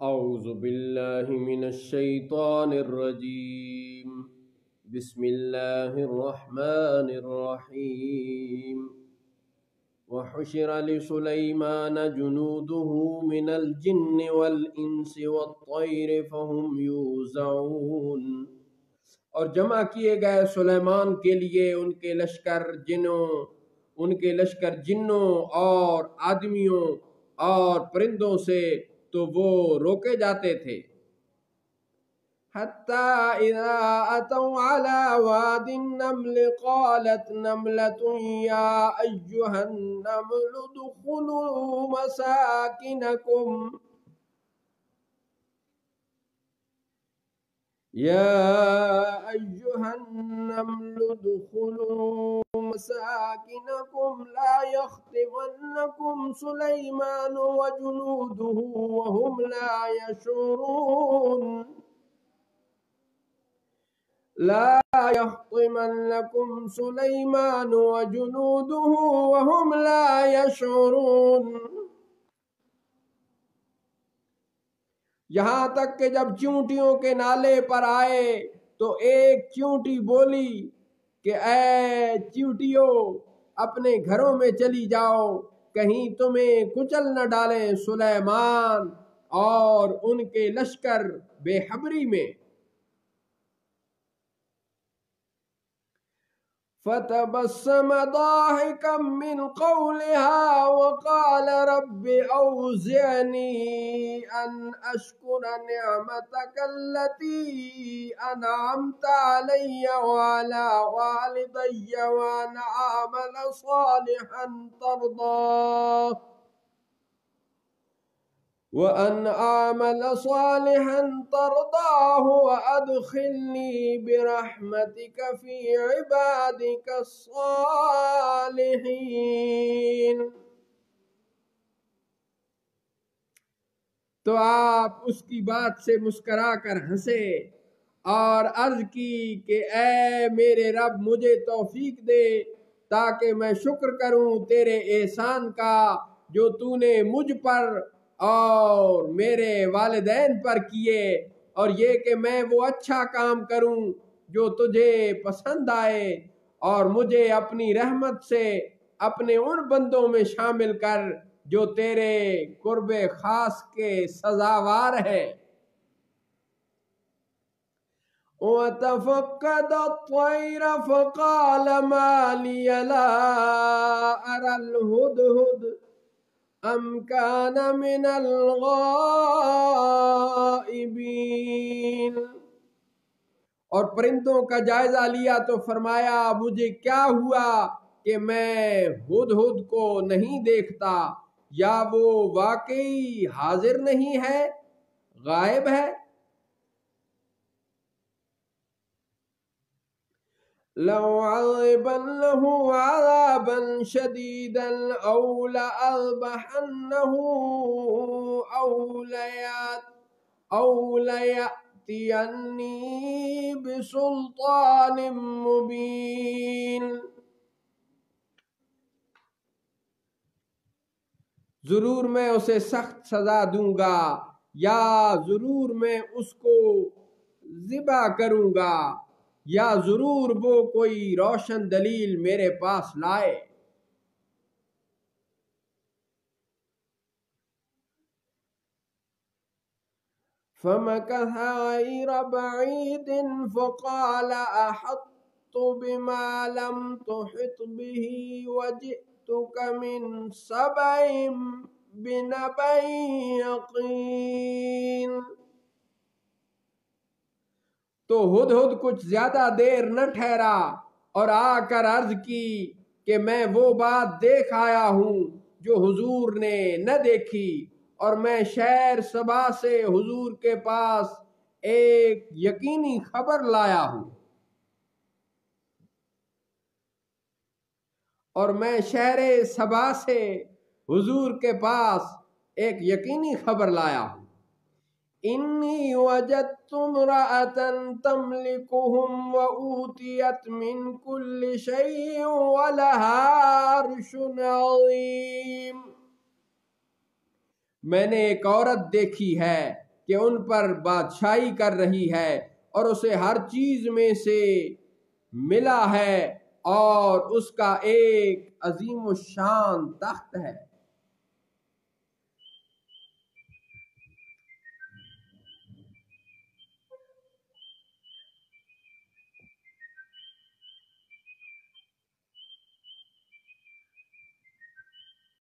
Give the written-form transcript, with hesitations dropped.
اعوذ باللہ من الشیطان الرجیم بسم اللہ الرحمن الرحیم وحشر لسلیمان جنوده من الجن والانس والطیر فهم یوزعون، اور جمع کیے گئے سلیمان کے لیے ان کے لشکر جنوں اور آدمیوں اور پرندوں سے، تو وہ روکے جاتے تھے۔ حتی اذا اتوا علی واد النمل قالت نملة یا ایہا النمل ادخلوا مساکنکم لا يخطفنكم سليمان وجنوده وهم لا يشعرون لا يخطفنكم سليمان وجنوده وهم لا يشعرون، یہاں تک کہ جب چیونٹیوں کے نالے پر آئے تو ایک چیونٹی بولی کہ اے چیونٹیوں، اپنے گھروں میں چلی جاؤ، کہیں تمہیں کچل نہ ڈالیں سلیمان اور ان کے لشکر بے خبری میں۔ فتبسم ضاحكا من قولها وقال رب أوزعني أن أشكر نعمتك التي أنعمت علي وعلى والدي وأن أعمل صالحا ترضاه وأدخلني برحمتك في عبادك الصالحين۔ تو آپ اس کی بات سے مسکرا کر ہنسے اور عرض کی کہ اے میرے رب، مجھے توفیق دے تاکہ میں شکر کروں تیرے احسان کا جو تو نے مجھ پر اور میرے والدین پر کیے، اور یہ کہ میں وہ اچھا کام کروں جو تجھے پسند آئے، اور مجھے اپنی رحمت سے اپنے ان بندوں میں شامل کر جو تیرے قرب خاص کے سزاوار ہیں۔ وَتَفَقَّدَ الطَّيْرَ فَقَالَ مَا لِيَ لَا أَرَى الْهُدْهُدَ أَمْ كَانَ مِنَ الْغَائِبِينَ، اور پرندوں کا جائزہ لیا تو فرمایا مجھے کیا ہوا کہ میں ہدہد کو نہیں دیکھتا، یا وہ واقعی حاضر نہیں ہے، غائب ہے۔ لَأُعَذِّبَنَّهُ عَذَابًا شَدِيدًا أَوْ لَأَذْبَحَنَّهُ أَوْ لَيَأْتِيَنِّي بِسُلْطَانٍ مُبِينٍ، ضرور میں اسے سخت سزا دوں گا، یا ضرور میں اس کو ذبح کروں گا، یا ضرور وہ کوئی روشن دلیل میرے پاس لائے۔ فَمَكَثَ غَيْرَ بَعِيدٍ فَقَالَ أَحَطتُ بِمَا لَمْ تُحِطْ بِهِ وَجِئْتُكَ مِنْ سَبَإٍ بِنَبَإٍ يَقِينٍ، تو ہدہد کچھ زیادہ دیر نہ ٹھہرا اور آ کر عرض کی کہ میں وہ بات دیکھ آیا ہوں جو حضور نے نہ دیکھی، اور میں شہر سبا سے حضور کے پاس ایک یقینی خبر لایا ہوں، اور میں شہر سبا سے حضور کے پاس ایک یقینی خبر لایا ہوں۔ انی وجدت امرأة تملکہم وأوتیت من کل شیء ولہا عرش عظیم، میں نے ایک عورت دیکھی ہے کہ ان پر بادشاہی کر رہی ہے اور اسے ہر چیز میں سے ملا ہے اور اس کا ایک عظیم الشان تخت ہے۔